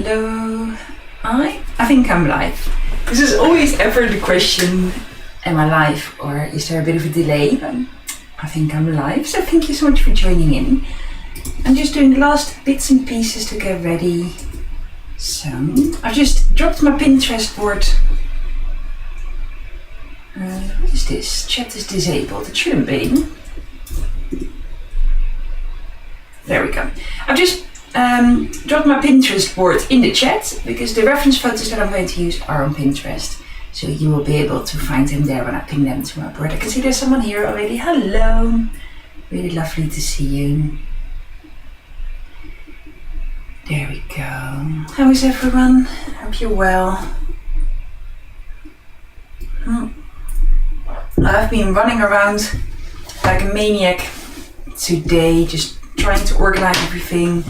Hello. I think I'm live. This is always ever the question, am I live or is there a bit of a delay? I think I'm live, so thank you so much for joining in. I'm just doing the last bits and pieces to get ready. So, I've just dropped my Pinterest board. What is this? Chat is disabled. It shouldn't be. There we go. I've just dropped my Pinterest board in the chat because the reference photos that I'm going to use are on Pinterest. So you will be able to find them there when I ping them to my board. I can see there's someone here already. Hello. Really lovely to see you. There we go. How is everyone? Hope you're well. I've been running around like a maniac today, just trying to organize everything,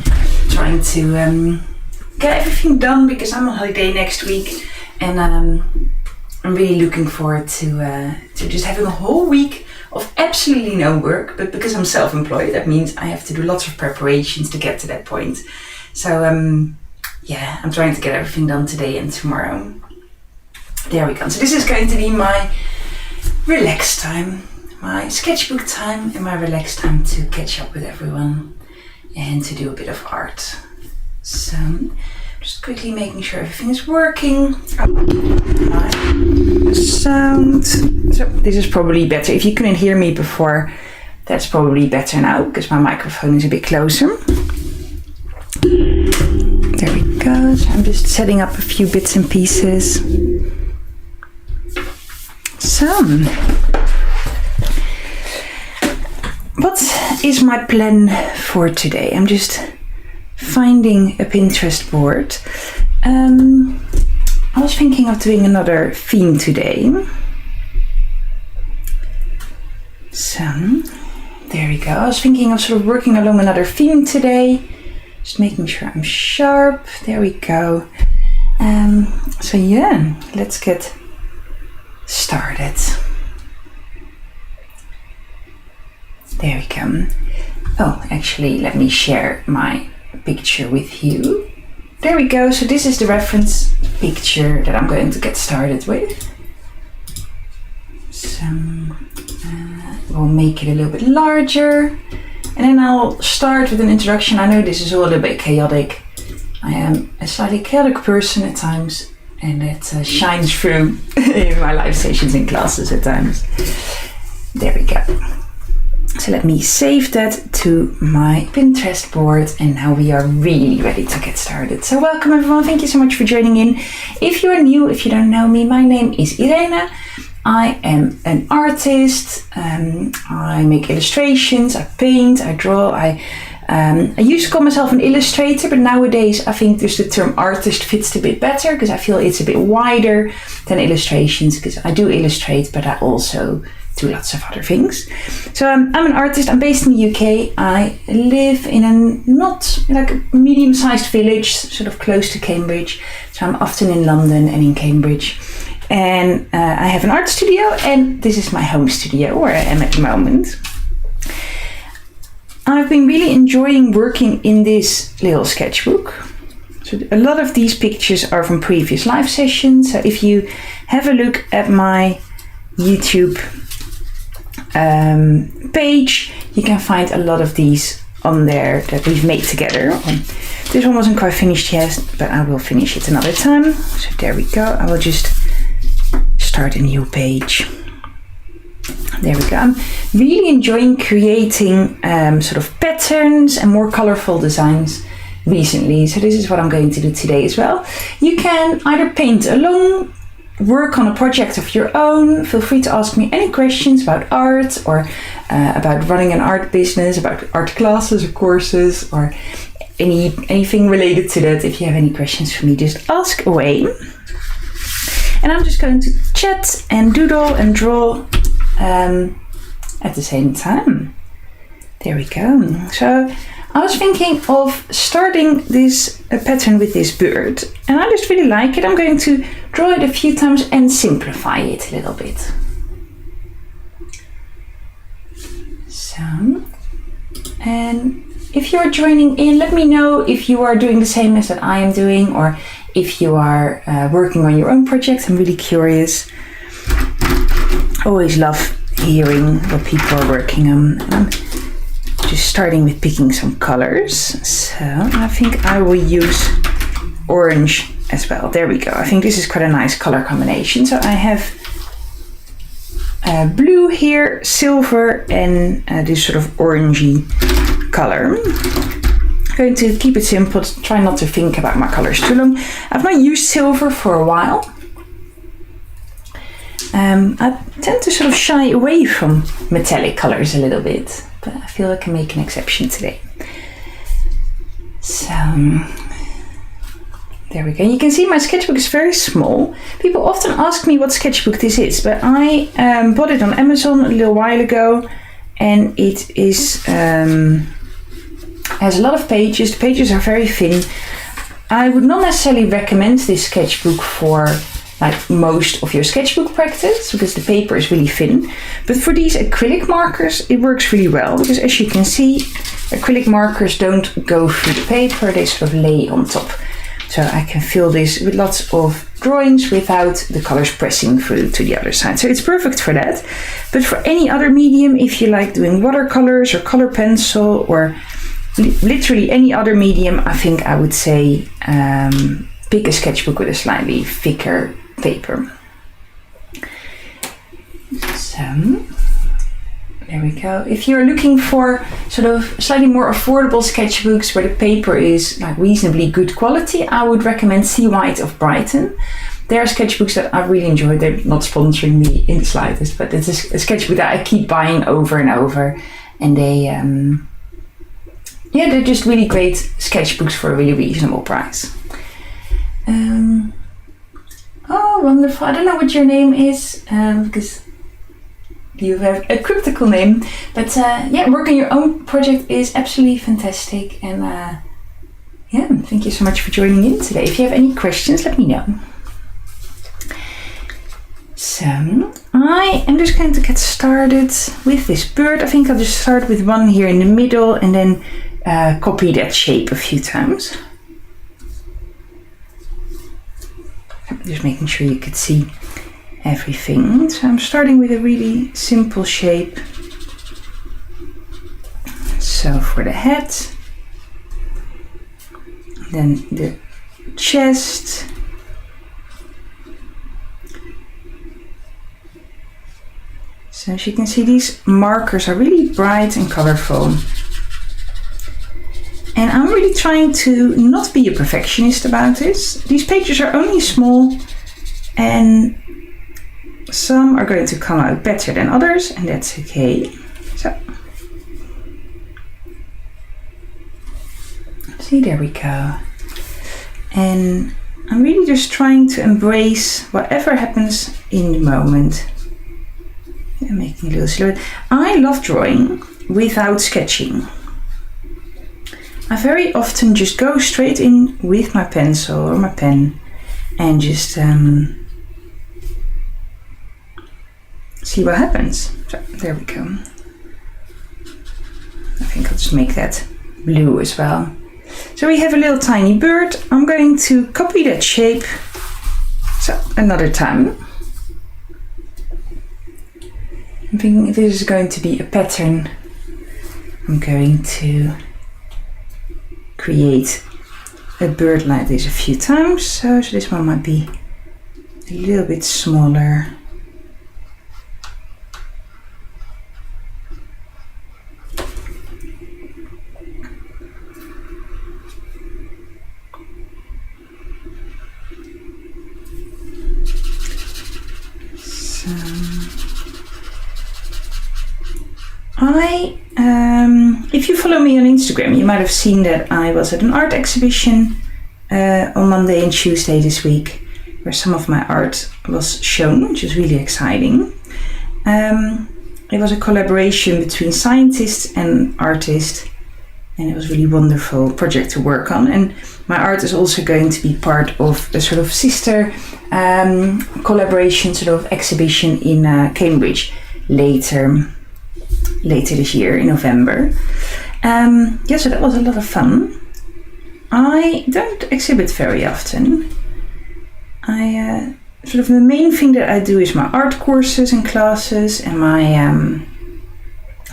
trying to get everything done because I'm on holiday next week, and I'm really looking forward to just having a whole week of absolutely no work. But because I'm self-employed, that means I have to do lots of preparations to get to that point. So yeah, I'm trying to get everything done today and tomorrow. There we go. So this is going to be my relaxed time, my sketchbook time, and my relaxed time to catch up with everyone and to do a bit of art. So just quickly making sure everything is working. My sound. So this is probably better. If you couldn't hear me before, that's probably better now because my microphone is a bit closer. There we go. So I'm just setting up a few bits and pieces. So, what is my plan for today? I'm just finding a Pinterest board. I was thinking of doing another theme today. So, there we go. I was thinking of sort of working along another theme today. Just making sure I'm sharp. There we go. So yeah, let's get started. There we go. Oh, actually, let me share my picture with you. There we go. So this is the reference picture that I'm going to get started with. So we'll make it a little bit larger. And then I'll start with an introduction. I know this is all a little bit chaotic. I am a slightly chaotic person at times, and it shines through in my live sessions and classes at times. There we go. So let me save that to my Pinterest board, and now we are really ready to get started. So welcome everyone, thank you so much for joining in. If you are new, if you don't know me, my name is Irene. I am an artist. I make illustrations, I paint, I draw. I used to call myself an illustrator, but nowadays I think just the term artist fits a bit better because I feel it's a bit wider than illustrations, because I do illustrate, but I also do lots of other things. So I'm an artist. I'm based in the UK. I live in a not like a medium-sized village, sort of close to Cambridge. So I'm often in London and in Cambridge. And I have an art studio, and this is my home studio where I am at the moment. I've been really enjoying working in this little sketchbook. So a lot of these pictures are from previous live sessions. So if you have a look at my YouTube page, you can find a lot of these on there that we've made together. This one wasn't quite finished yet, but I will finish it another time. So there we go. I will just start a new page. There we go. I'm really enjoying creating sort of patterns and more colorful designs recently. So this is what I'm going to do today as well. You can either paint along, work on a project of your own. Feel free to ask me any questions about art or about running an art business, about art classes or courses, or anything related to that. If you have any questions for me, just ask away. And I'm just going to chat and doodle and draw at the same time. There we go. So I was thinking of starting this pattern with this bird, and I just really like it. I'm going to draw it a few times and simplify it a little bit. So, and if you're joining in, let me know if you are doing the same as that I am doing, or if you are working on your own project. I'm really curious. Always love hearing what people are working on. I'm just starting with picking some colors. So I think I will use orange as well. There we go. I think this is quite a nice color combination. So I have blue here, silver, and this sort of orangey color. I'm going to keep it simple, try not to think about my colors too long. I've not used silver for a while. I tend to sort of shy away from metallic colors a little bit, but I feel I can make an exception today. So there we go. You can see my sketchbook is very small. People often ask me what sketchbook this is, but I bought it on Amazon a little while ago, and it is has a lot of pages. The pages are very thin. I would not necessarily recommend this sketchbook for like most of your sketchbook practice, because the paper is really thin. But for these acrylic markers, it works really well, because as you can see, acrylic markers don't go through the paper, they sort of lay on top. So I can fill this with lots of drawings without the colors pressing through to the other side. So it's perfect for that. But for any other medium, if you like doing watercolors or color pencil or literally any other medium, I think I would say pick a sketchbook with a slightly thicker paper. So there we go. If you're looking for sort of slightly more affordable sketchbooks where the paper is like reasonably good quality, I would recommend Sea White of Brighton. They are sketchbooks that I really enjoy. They're not sponsoring me in the slightest, but it's a sketchbook that I keep buying over and over, and they they're just really great sketchbooks for a really reasonable price. Oh, wonderful. I don't know what your name is, because you have a cryptical name. But working on your own project is absolutely fantastic. And thank you so much for joining in today. If you have any questions, let me know. So I am just going to get started with this bird. I think I'll just start with one here in the middle and then copy that shape a few times. Just making sure you could see everything. So I'm starting with a really simple shape. So for the head, then the chest, so as you can see, these markers are really bright and colorful. And I'm really trying to not be a perfectionist about this. These pages are only small, and some are going to come out better than others, and that's okay. So, see, there we go. And I'm really just trying to embrace whatever happens in the moment. I'm making a little silhouette. I love drawing without sketching. I very often just go straight in with my pencil or my pen and just see what happens. So there we go. I think I'll just make that blue as well. So we have a little tiny bird. I'm going to copy that shape. So another time. I'm thinking if this is going to be a pattern, I'm going to create a bird like this a few times. So this one might be a little bit smaller. If you follow me on Instagram, you might have seen that I was at an art exhibition on Monday and Tuesday this week, where some of my art was shown, which is really exciting. It was a collaboration between scientists and artists, and it was a really wonderful project to work on. And my art is also going to be part of a sort of sister collaboration sort of exhibition in Cambridge later this year in November. So that was a lot of fun. I don't exhibit very often. Sort of the main thing that I do is my art courses and classes and my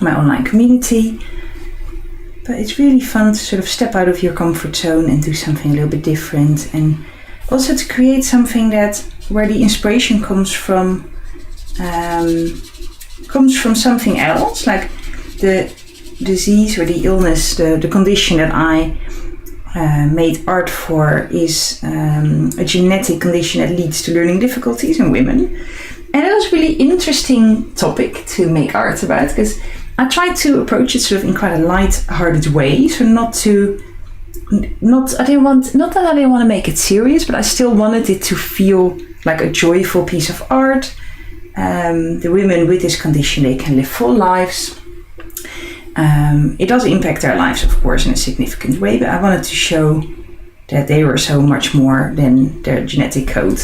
online community. But it's really fun to sort of step out of your comfort zone and do something a little bit different, and also to create something where the inspiration comes from something else, like the disease or the illness, the condition that I made art for is a genetic condition that leads to learning difficulties in women. And it was a really interesting topic to make art about, because I tried to approach it sort of in quite a light-hearted way. So not that I didn't want to make it serious, but I still wanted it to feel like a joyful piece of art. The women with this condition, they can live full lives. It does impact their lives, of course, in a significant way, but I wanted to show that they were so much more than their genetic code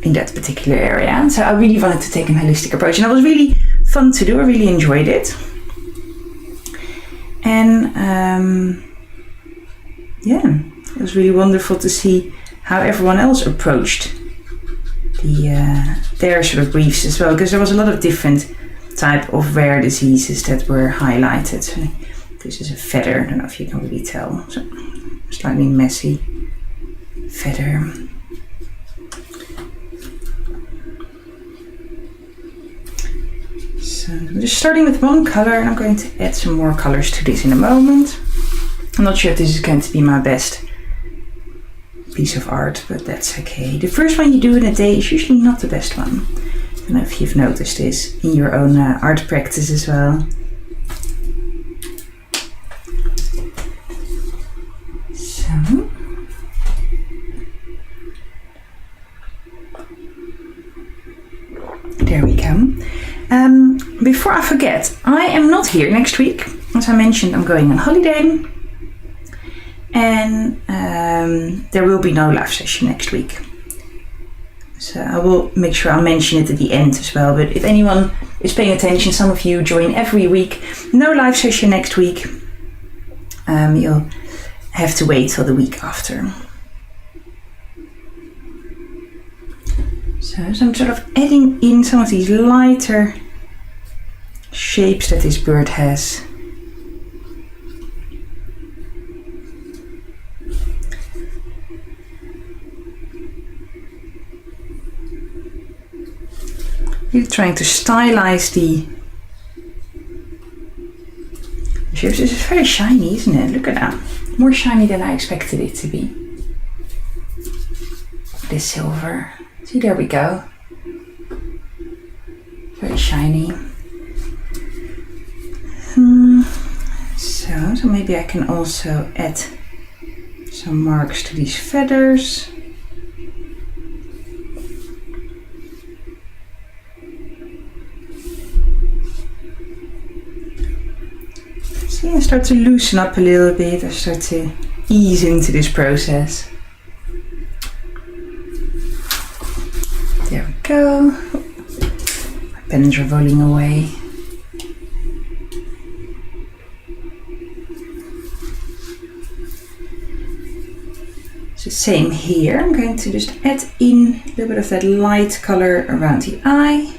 in that particular area. So I really wanted to take a holistic approach, and that was really fun to do. I really enjoyed it. And it was really wonderful to see how everyone else approached their sort of briefs as well, because there was a lot of different type of rare diseases that were highlighted. So this is a feather, I don't know if you can really tell, so slightly messy feather. So I'm just starting with one color, and I'm going to add some more colors to this in a moment. I'm not sure if this is going to be my best piece of art, but that's okay. The first one you do in a day is usually not the best one. I don't know if you've noticed this in your own art practice as well. So, there we go. Before I forget, I am not here next week. As I mentioned, I'm going on holiday. And there will be no live session next week. So I will make sure I'll mention it at the end as well. But if anyone is paying attention, some of you join every week. No live session next week. You'll have to wait till the week after. So I'm sort of adding in some of these lighter shapes that this bird has. Really trying to stylize the shapes. This is very shiny, isn't it? Look at that. More shiny than I expected it to be. This silver. See, there we go. Very shiny. So maybe I can also add some marks to these feathers. See, I start to loosen up a little bit. I start to ease into this process. There we go. My pens are rolling away. So same here. I'm going to just add in a little bit of that light color around the eye.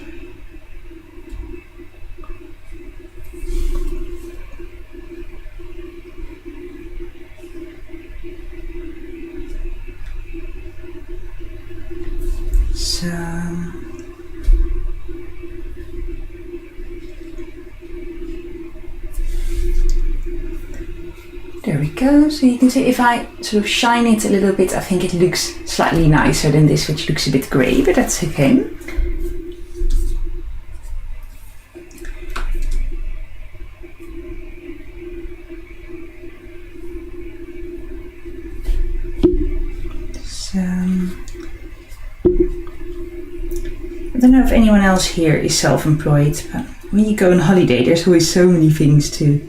So there we go. So you can see if I sort of shine it a little bit, I think it looks slightly nicer than this, which looks a bit grey, but that's okay. So I don't know if anyone else here is self-employed, but when you go on holiday, there's always so many things to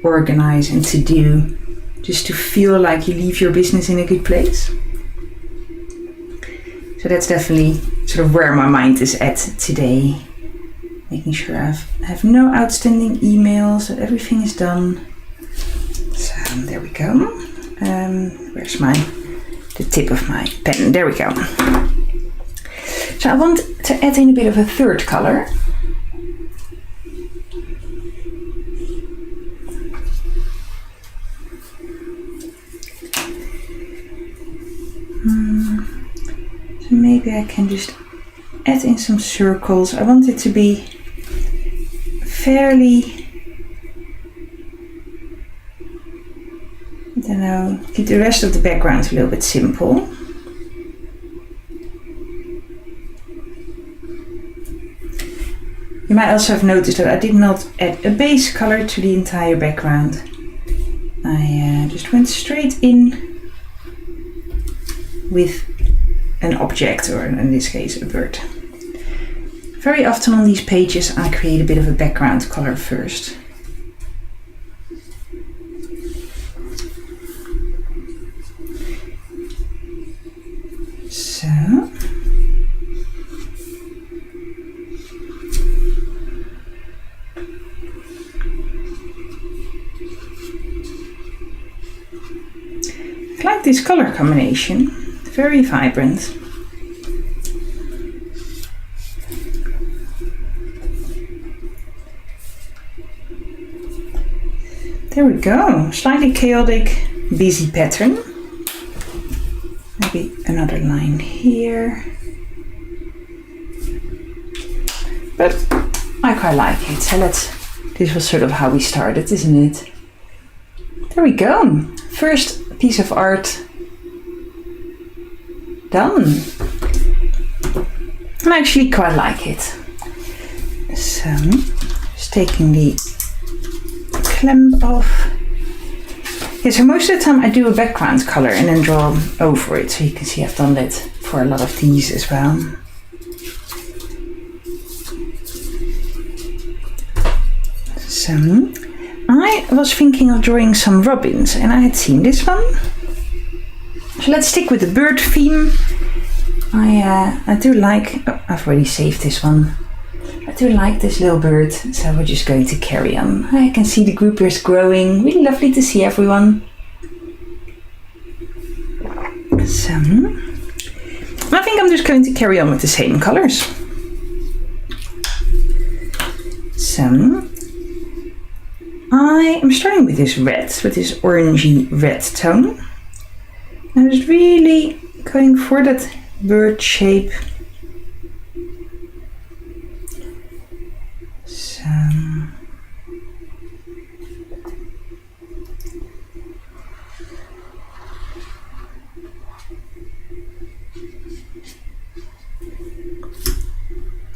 organize and to do, just to feel like you leave your business in a good place. So that's definitely sort of where my mind is at today. Making sure I have no outstanding emails, that everything is done. There we go. Where's the tip of my pen? There we go. So I want to add in a bit of a third color. So maybe I can just add in some circles. I want it to be fairly, I don't know, keep the rest of the background a little bit simple. You might also have noticed that I did not add a base color to the entire background. I just went straight in with an object, or in this case a bird. Very often on these pages I create a bit of a background color first. So I like this color combination, very vibrant. There we go, slightly chaotic, busy pattern. Maybe another line here. But I quite like it, so this was sort of how we started, isn't it? There we go, first piece of art done. I actually quite like it. So, just taking the clamp off. Yeah, so most of the time I do a background color and then draw over it. So you can see I've done that for a lot of these as well. So, I was thinking of drawing some robins and I had seen this one. So let's stick with the bird theme. I do like, oh, I've already saved this one. I do like this little bird, so we're just going to carry on. I can see the group is growing. Really lovely to see everyone. So, I think I'm just going to carry on with the same colors. So, I am starting with this red, with this orangey red tone. And just really going for that bird shape. So,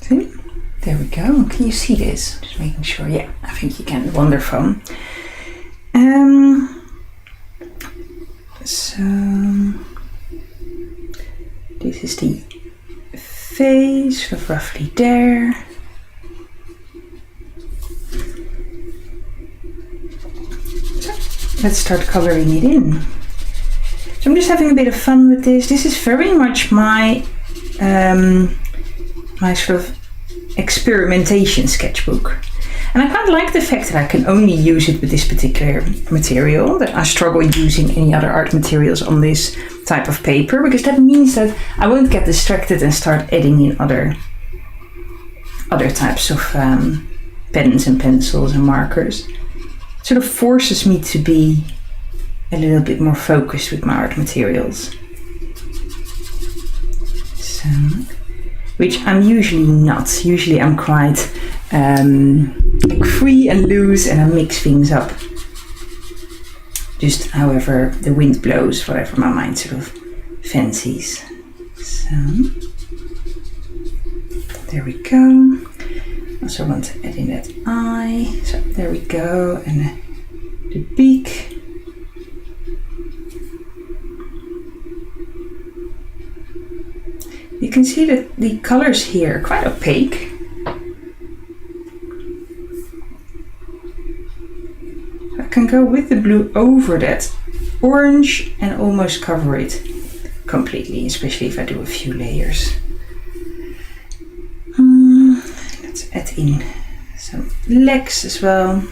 see? There we go. Can you see this? Just making sure. Yeah, I think you can. Wonderful. So this is the face, sort of roughly there. So let's start coloring it in. So I'm just having a bit of fun with this. This is very much my my sort of experimentation sketchbook. And I quite like the fact that I can only use it with this particular material, that I struggle using any other art materials on this type of paper, because that means that I won't get distracted and start adding in other types of pens and pencils and markers. It sort of forces me to be a little bit more focused with my art materials. So, which I'm usually not. Usually I'm quite like free and loose and I mix things up. Just however the wind blows, whatever my mind sort of fancies. So, there we go. Also want to add in that eye. So there we go. And the beak. You can see that the colors here are quite opaque. I can go with the blue over that orange and almost cover it completely, especially if I do a few layers. Let's add in some legs as well.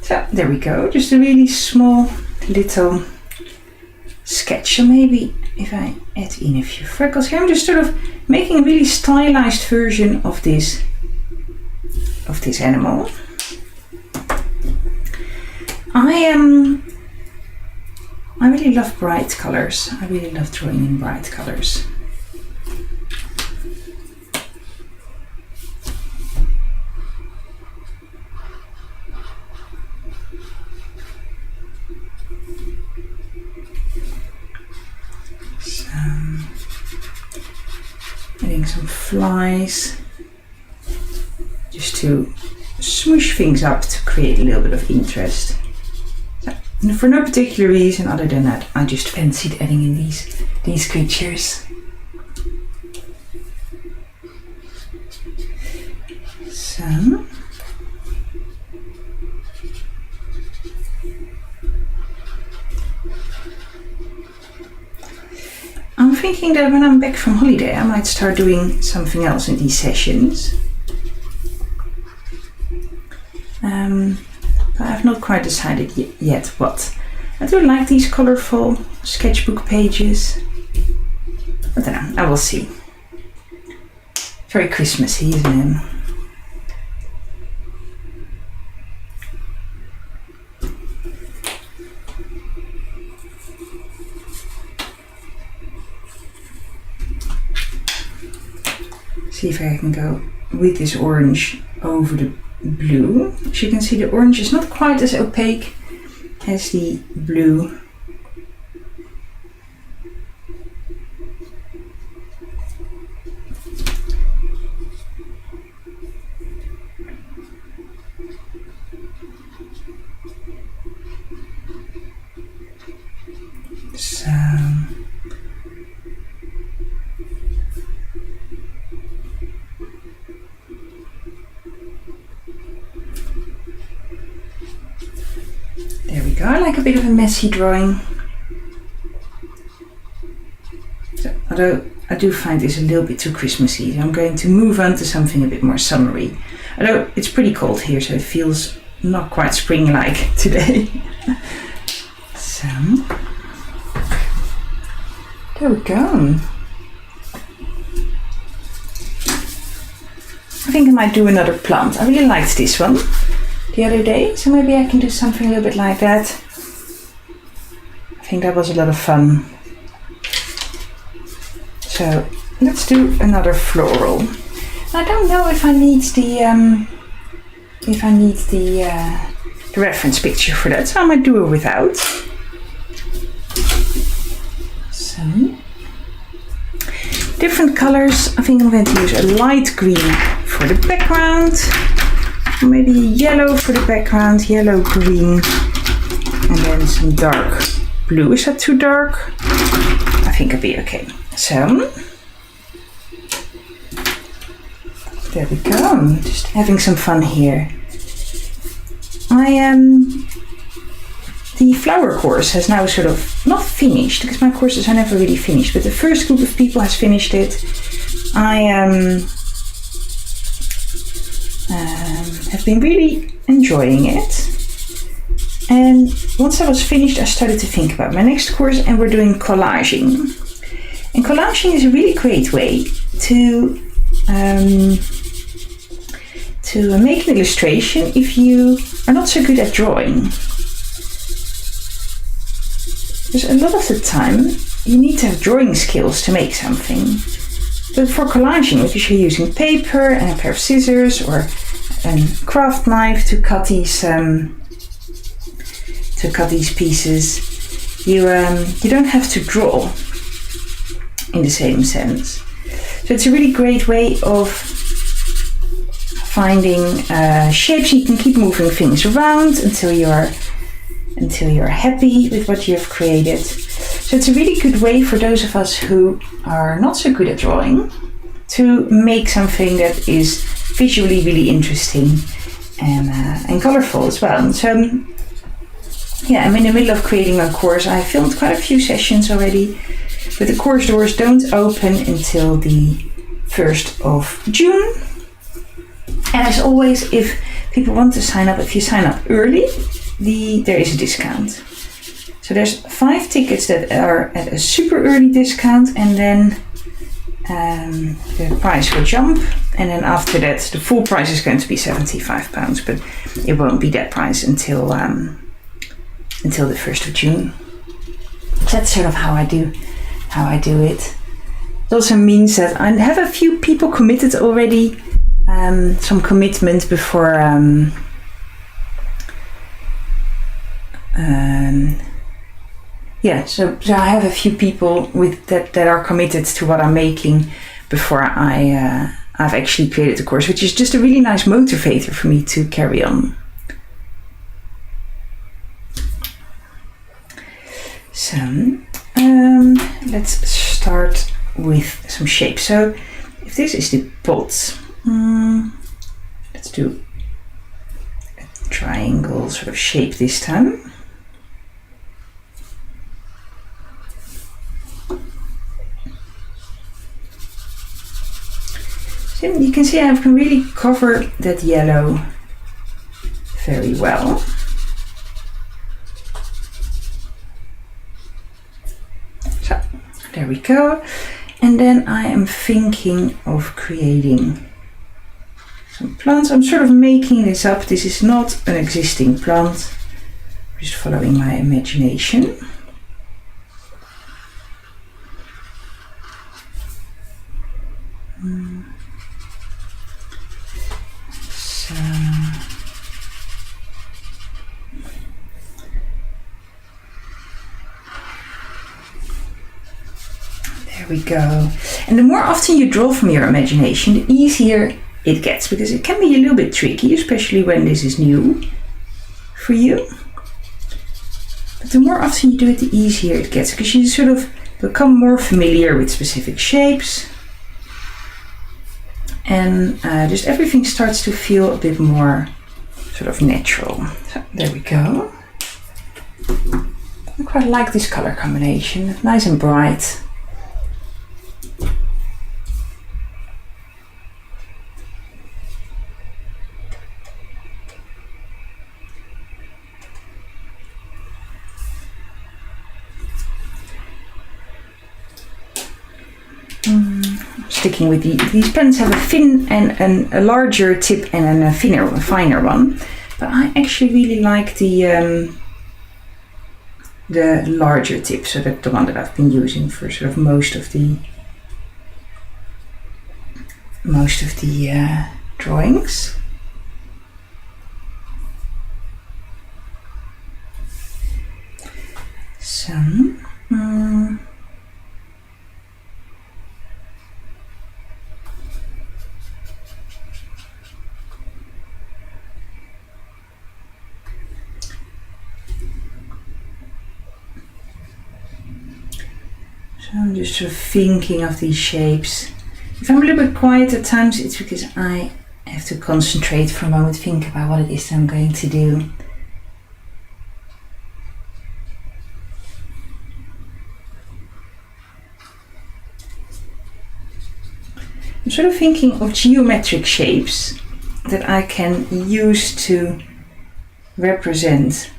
So there we go, just a really small little sketch. So maybe if I add in a few freckles here, I'm just sort of making a really stylized version of this animal. I really love bright colors. I really love drawing in bright colors. So, adding some flies just to smoosh things up to create a little bit of interest. And for no particular reason other than that, I just fancied adding in these creatures. So I'm thinking that when I'm back from holiday, I might start doing something else in these sessions. But I've not quite decided yet what. I do like these colourful sketchbook pages. I don't know, I will see. Very Christmassy, isn't it? See if I can go with this orange over the blue. As you can see, the orange is not quite as opaque as the blue. So there we go. I like a bit of a messy drawing. So, although I do find this a little bit too Christmassy, I'm going to move on to something a bit more summery. Although it's pretty cold here, so it feels not quite spring-like today. So there we go. I think I might do another plant. I really liked this one the other day, so maybe I can do something a little bit like that. I think that was a lot of fun. So let's do another floral. I don't know if I need the reference picture for that, so I might do it without. So different colors. I think I'm going to use a light green for the background. Maybe yellow for the background, yellow, green, and then some dark blue. Is that too dark? I think it'll be okay. So, there we go. Just having some fun here. The flower course has now sort of not finished, because my courses are never really finished, but the first group of people has finished it. I have been really enjoying it, and once I was finished I started to think about my next course, and we're doing collaging. And collaging is a really great way to make an illustration if you are not so good at drawing. Because a lot of the time you need to have drawing skills to make something. But for collaging, because you're using paper and a pair of scissors or a craft knife to cut these pieces, you don't have to draw in the same sense. So it's a really great way of finding shapes. You can keep moving things around until you're happy with what you've created. So it's a really good way for those of us who are not so good at drawing to make something that is visually really interesting and colourful as well. So yeah, I'm in the middle of creating my course. I filmed quite a few sessions already, but the course doors don't open until the 1st of June. And as always, if people want to sign up, if you sign up early, there is a discount. So there's 5 tickets that are at a super early discount, and then the price will jump, and then after that the full price is going to be £75, but it won't be that price until the 1st of June. So that's sort of how I do it. It also means that I have a few people committed already, some commitment before so I have a few people with that are committed to what I'm making before I've actually created the course, which is just a really nice motivator for me to carry on. So let's start with some shapes. So if this is the pot, let's do a triangle sort of shape this time. So you can see I can really cover that yellow very well. So there we go. And then I am thinking of creating some plants. I'm sort of making this up. This is not an existing plant. I'm just following my imagination. So there we go. And the more often you draw from your imagination, the easier it gets, because it can be a little bit tricky, especially when this is new for you. But the more often you do it, the easier it gets, because you sort of become more familiar with specific shapes, and just everything starts to feel a bit more sort of natural. So there we go. I quite like this color combination, nice and bright. Sticking with these pens have a thin and a larger tip and a finer one, but I actually really like the larger tip, so that's the one that I've been using for sort of most of the drawings. So I'm just sort of thinking of these shapes. If I'm a little bit quiet at times, it's because I have to concentrate for a moment, think about what it is I'm going to do. I'm sort of thinking of geometric shapes that I can use to represent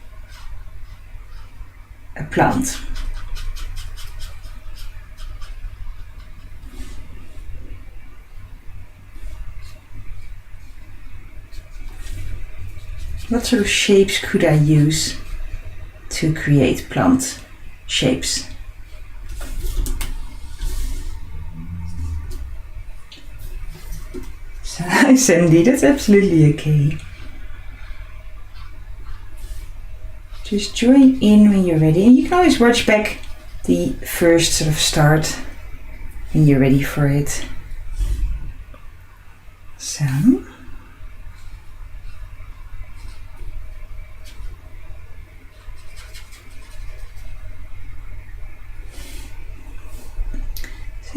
a plant. What sort of shapes could I use to create plant shapes? So, hi Sandy, that's absolutely okay. Just join in when you're ready, and you can always watch back the first sort of start when you're ready for it. So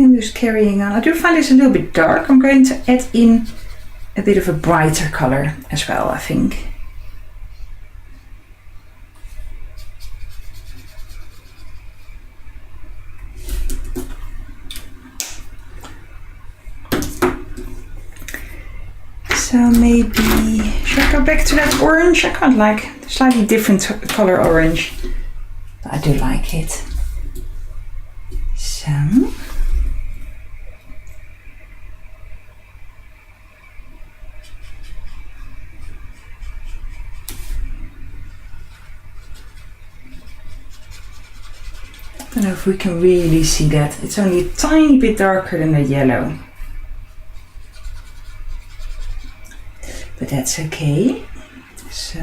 I'm just carrying on. I do find this a little bit dark. I'm going to add in a bit of a brighter color as well, I think. So maybe, should I go back to that orange. I quite like the slightly different color orange, but I do like it. So. I don't know if we can really see that. It's only a tiny bit darker than the yellow. But that's okay. So.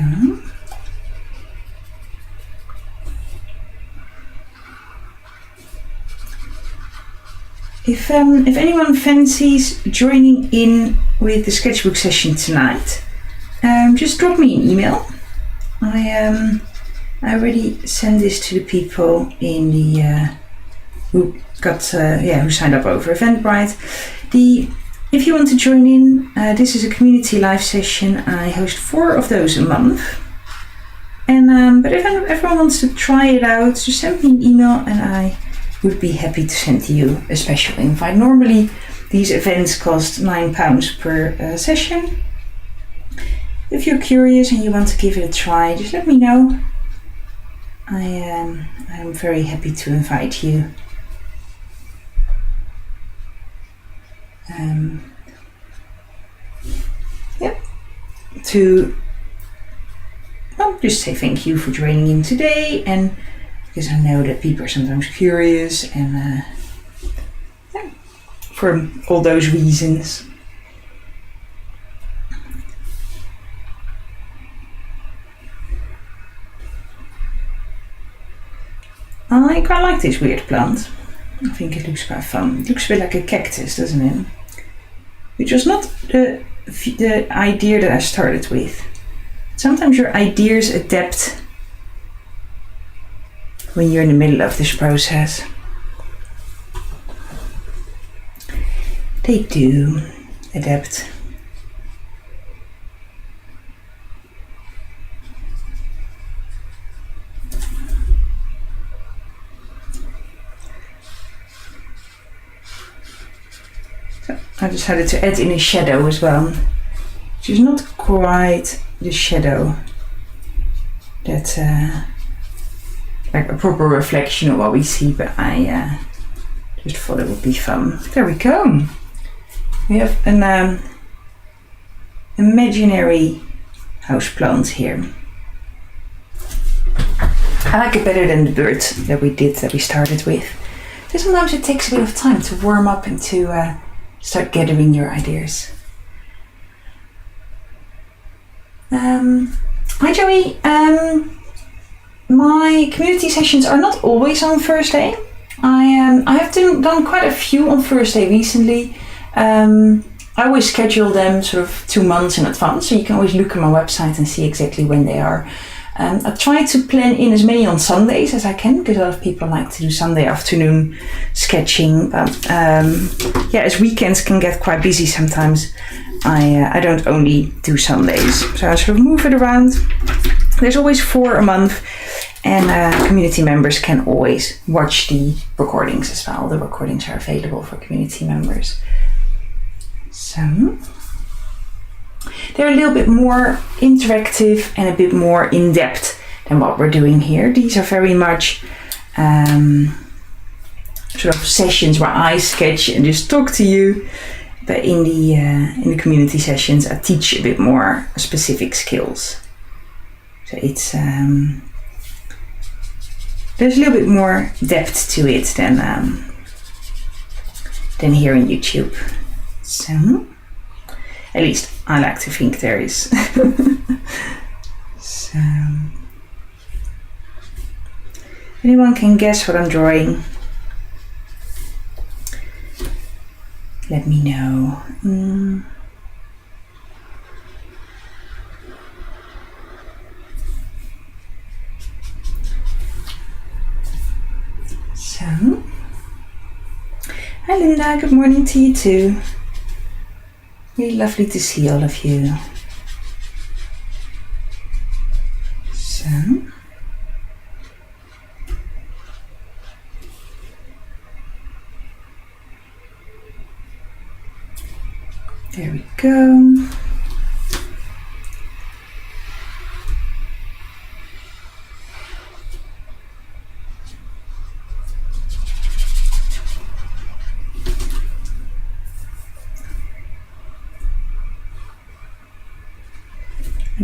If anyone fancies joining in with the sketchbook session tonight, just drop me an email. I already sent this to the people in the who signed up over Eventbrite. If you want to join in, this is a community live session. I host 4 of those a month. And but if everyone wants to try it out, just send me an email and I would be happy to send you a special invite. Normally these events cost £9 per session. If you're curious and you want to give it a try, just let me know. I'm very happy to invite you. To just say thank you for joining in today, and because I know that people are sometimes curious, and for all those reasons. I quite like this weird plant. I think it looks quite fun. It looks a bit like a cactus, doesn't it? Which was not the idea that I started with. Sometimes your ideas adapt when you're in the middle of this process. They do adapt. I decided to add in a shadow as well, which is not quite the shadow that like a proper reflection of what we see, but I just thought it would be fun. There we go. We have an imaginary houseplant here. I like it better than the bird that we started with. So sometimes it takes a bit of time to warm up and to start gathering your ideas. Hi Joey, my community sessions are not always on Thursday. I have done quite a few on Thursday recently. I always schedule them sort of 2 months in advance, so you can always look at my website and see exactly when they are. I try to plan in as many on Sundays as I can, because a lot of people like to do Sunday afternoon sketching. But as weekends can get quite busy sometimes, I don't only do Sundays. So I sort of move it around. There's always 4 a month, and community members can always watch the recordings as well. The recordings are available for community members. So they're a little bit more interactive and a bit more in-depth than what we're doing here. These are very much sort of sessions where I sketch and just talk to you. But in the community sessions, I teach a bit more specific skills. So it's there's a little bit more depth to it than here on YouTube. So at least I like to think there is. So anyone can guess what I'm drawing? Let me know. So, hi Linda, good morning to you too. Really lovely to see all of you. So, there we go.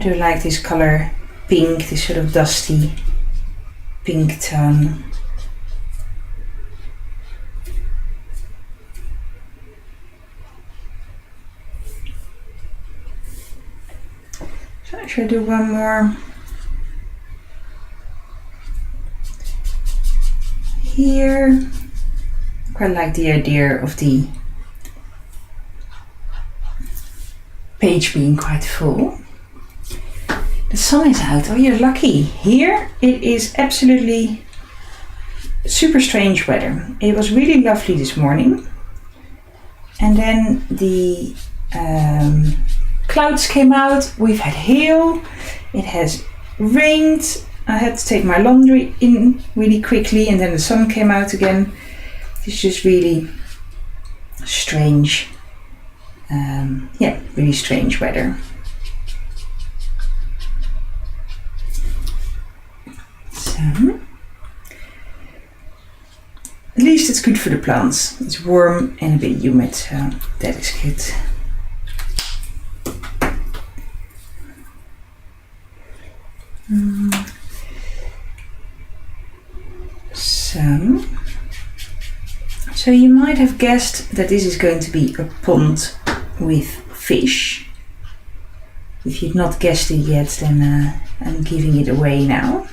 do like this color pink, this sort of dusty pink tone. So should I do one more here? I quite like the idea of the page being quite full. The sun is out. Oh, you're lucky. Here it is absolutely super strange weather. It was really lovely this morning, and then the clouds came out. We've had hail. It has rained. I had to take my laundry in really quickly, and then the sun came out again. It's just really strange. Yeah, really strange weather. So, at least it's good for the plants. It's warm and a bit humid, so that is good. So you might have guessed that this is going to be a pond with fish. If you've not guessed it yet, then I'm giving it away now.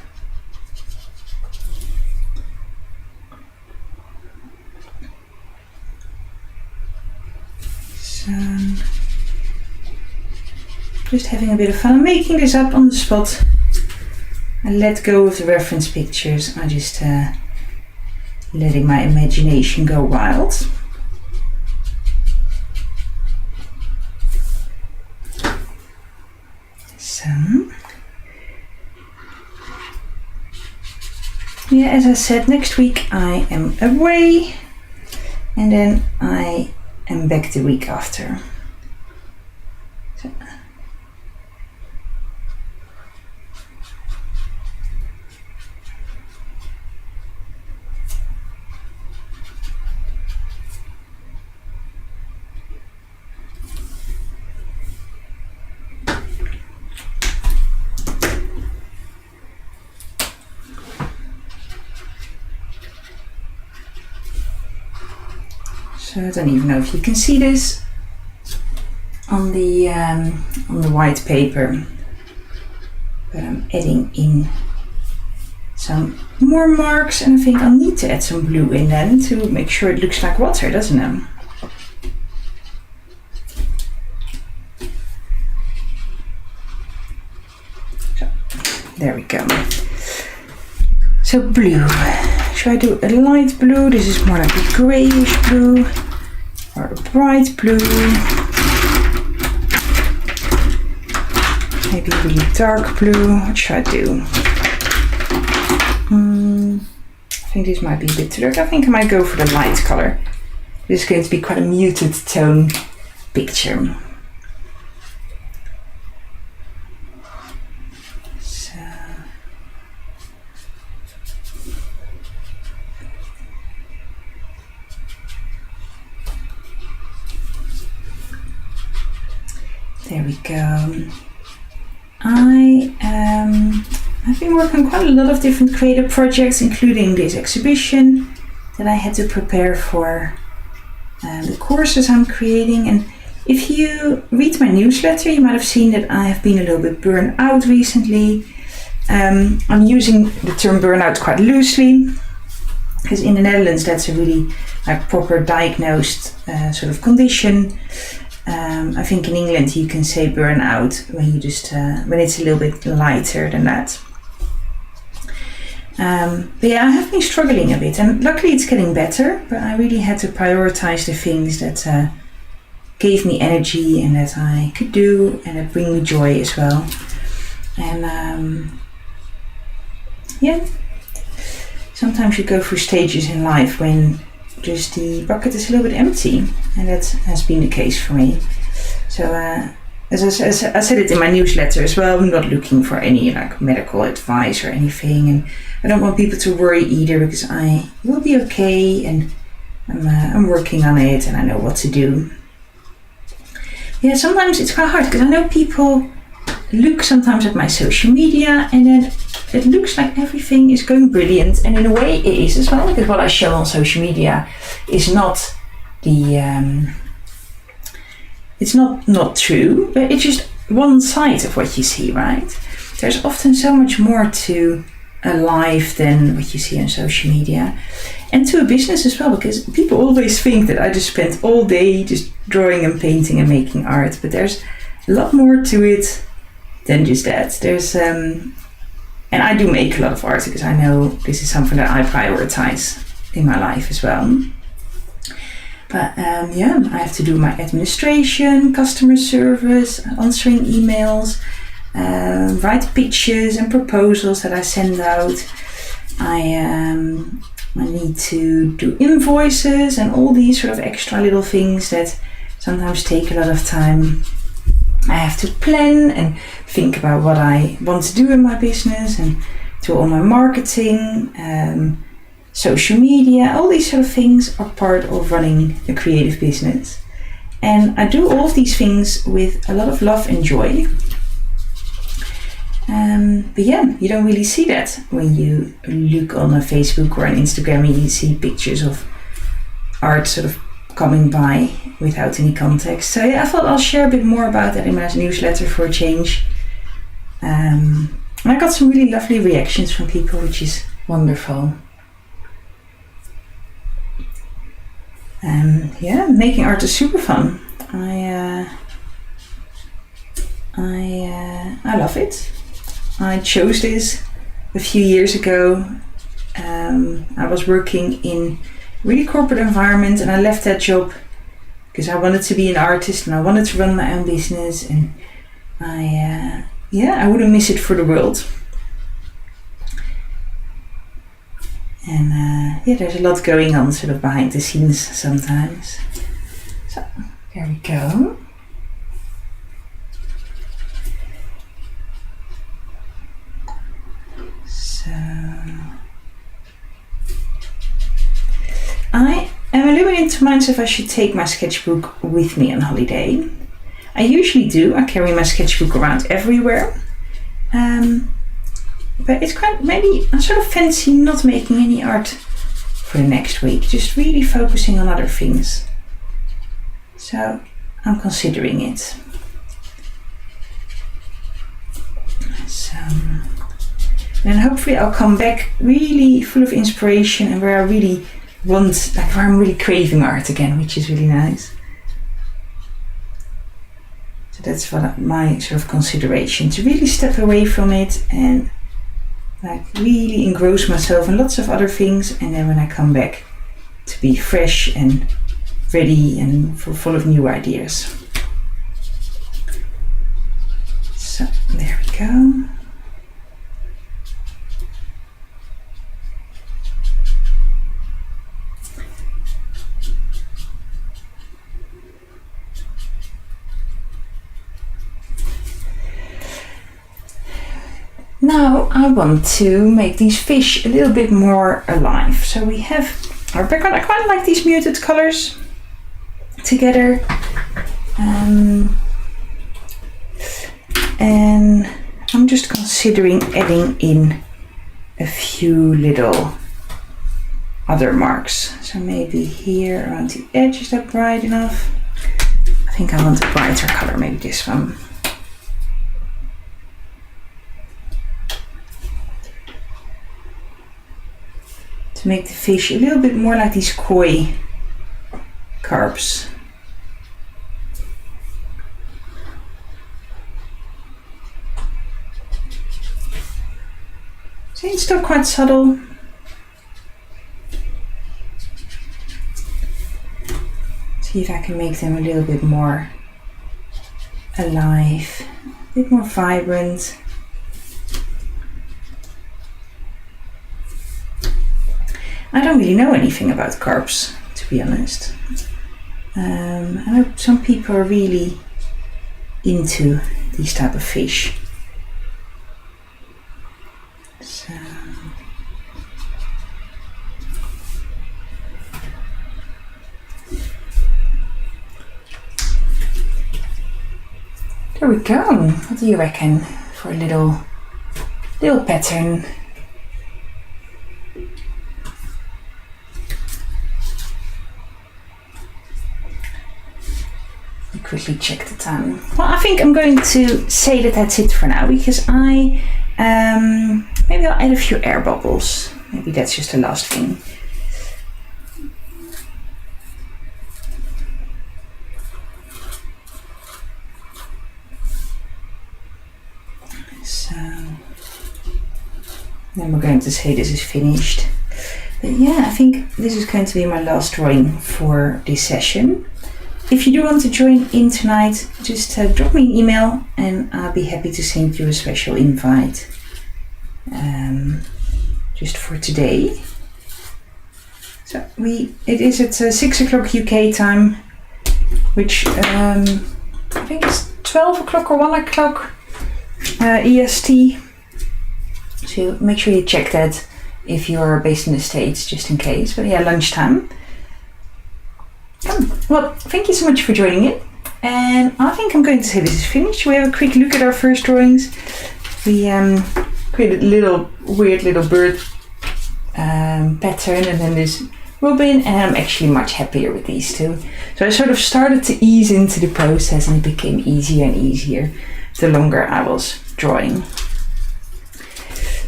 So, just having a bit of fun. I'm making this up on the spot. I let go of the reference pictures. I just letting my imagination go wild. So, yeah, as I said, next week I am away, and then I am back the week after. So, So I don't even know if you can see this on the white paper, but I'm adding in some more marks, and I think I'll need to add some blue in then to make sure it looks like water, doesn't it? So, there we go. So blue. Should I do a light blue? This is more like a grayish blue, or a bright blue. Maybe a really dark blue. What should I do? I think this might be a bit too dark. I think I might go for the light color. This is going to be quite a muted tone picture. There we go. I've been working on quite a lot of different creative projects, including this exhibition that I had to prepare for the courses I'm creating. And if you read my newsletter, you might have seen that I have been a little bit burnt out recently. I'm using the term burnout quite loosely, because in the Netherlands that's a really proper diagnosed sort of condition. I think in England you can say burnout when you just when it's a little bit lighter than that. But yeah, I have been struggling a bit, and luckily it's getting better. But I really had to prioritize the things that gave me energy and that I could do and that bring me joy as well. And yeah, sometimes you go through stages in life when just the bucket is a little bit empty, and that has been the case for me. So as I said it in my newsletter as well, I'm not looking for any medical advice or anything, and I don't want people to worry either, because I will be okay, and I'm working on it and I know what to do. Yeah, sometimes it's quite hard, because I know people look sometimes at my social media, and then it looks like everything is going brilliant, and in a way it is as well, because what I show on social media is not it's not true, but it's just one side of what you see, right? There's often so much more to a life than what you see on social media, and to a business as well, because people always think that I just spend all day just drawing and painting and making art, but there's a lot more to it than just that. There's and I do make a lot of art because I know this is something that I prioritize in my life as well. But I have to do my administration, customer service, answering emails, write pitches and proposals that I send out. I need to do invoices and all these sort of extra little things that sometimes take a lot of time. I have to plan and think about what I want to do in my business and do all my marketing, social media, all these sort of things are part of running a creative business. And I do all of these things with a lot of love and joy. But you don't really see that when you look on a Facebook or an Instagram and you see pictures of art sort of coming by without any context. So I thought I'll share a bit more about that in my newsletter for a change. And I got some really lovely reactions from people, which is wonderful. Making art is super fun. I love it. I chose this a few years ago. I was working in a really corporate environment, and I left that job because I wanted to be an artist and I wanted to run my own business, and I wouldn't miss it for the world. And there's a lot going on sort of behind the scenes sometimes. So there we go. So I am a little bit into minds if I should take my sketchbook with me on holiday. I usually do. I carry my sketchbook around everywhere. But it's maybe I sort of fancy not making any art for the next week, just really focusing on other things. So I'm considering it. So then hopefully I'll come back really full of inspiration and where I really want, like where I'm really craving art again, which is really nice. So that's what my sort of consideration, to really step away from it and like really engross myself in lots of other things, and then when I come back to be fresh and ready and full of new ideas. So there we go. Now I want to make these fish a little bit more alive. So we have our background. I quite like these muted colors together. And I'm just considering adding in a few little other marks. So maybe here around the edge, is that bright enough? I think I want a brighter color, maybe this one. To make the fish a little bit more like these koi carps. So it's still quite subtle. See if I can make them a little bit more alive, a bit more vibrant. I don't really know anything about carps, to be honest. I know some people are really into these type of fish. So they're there we go. What do you reckon for a little pattern? Quickly check the time. Well, I think I'm going to say that that's it for now, because maybe I'll add a few air bubbles. Maybe that's just the last thing. So then we're going to say this is finished. But yeah, I think this is going to be my last drawing for this session. If you do want to join in tonight, just drop me an email and I'll be happy to send you a special invite just for today. So it is at 6 o'clock UK time, which I think is 12 o'clock or 1 o'clock EST. So make sure you check that if you're based in the States, just in case. But yeah, lunchtime. Well, thank you so much for joining in, and I think I'm going to say this is finished. We have a quick look at our first drawings. We created a weird little bird pattern, and then this robin, and I'm actually much happier with these two. So I sort of started to ease into the process, and it became easier and easier the longer I was drawing.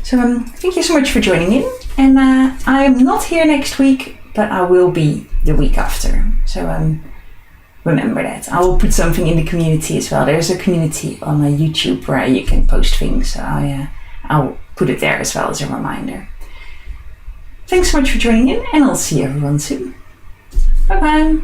So thank you so much for joining in, and I am not here next week, but I will be the week after. So remember that. I will put something in the community as well. There's a community on YouTube where you can post things. So I'll put it there as well as a reminder. Thanks so much for joining in, and I'll see everyone soon. Bye bye.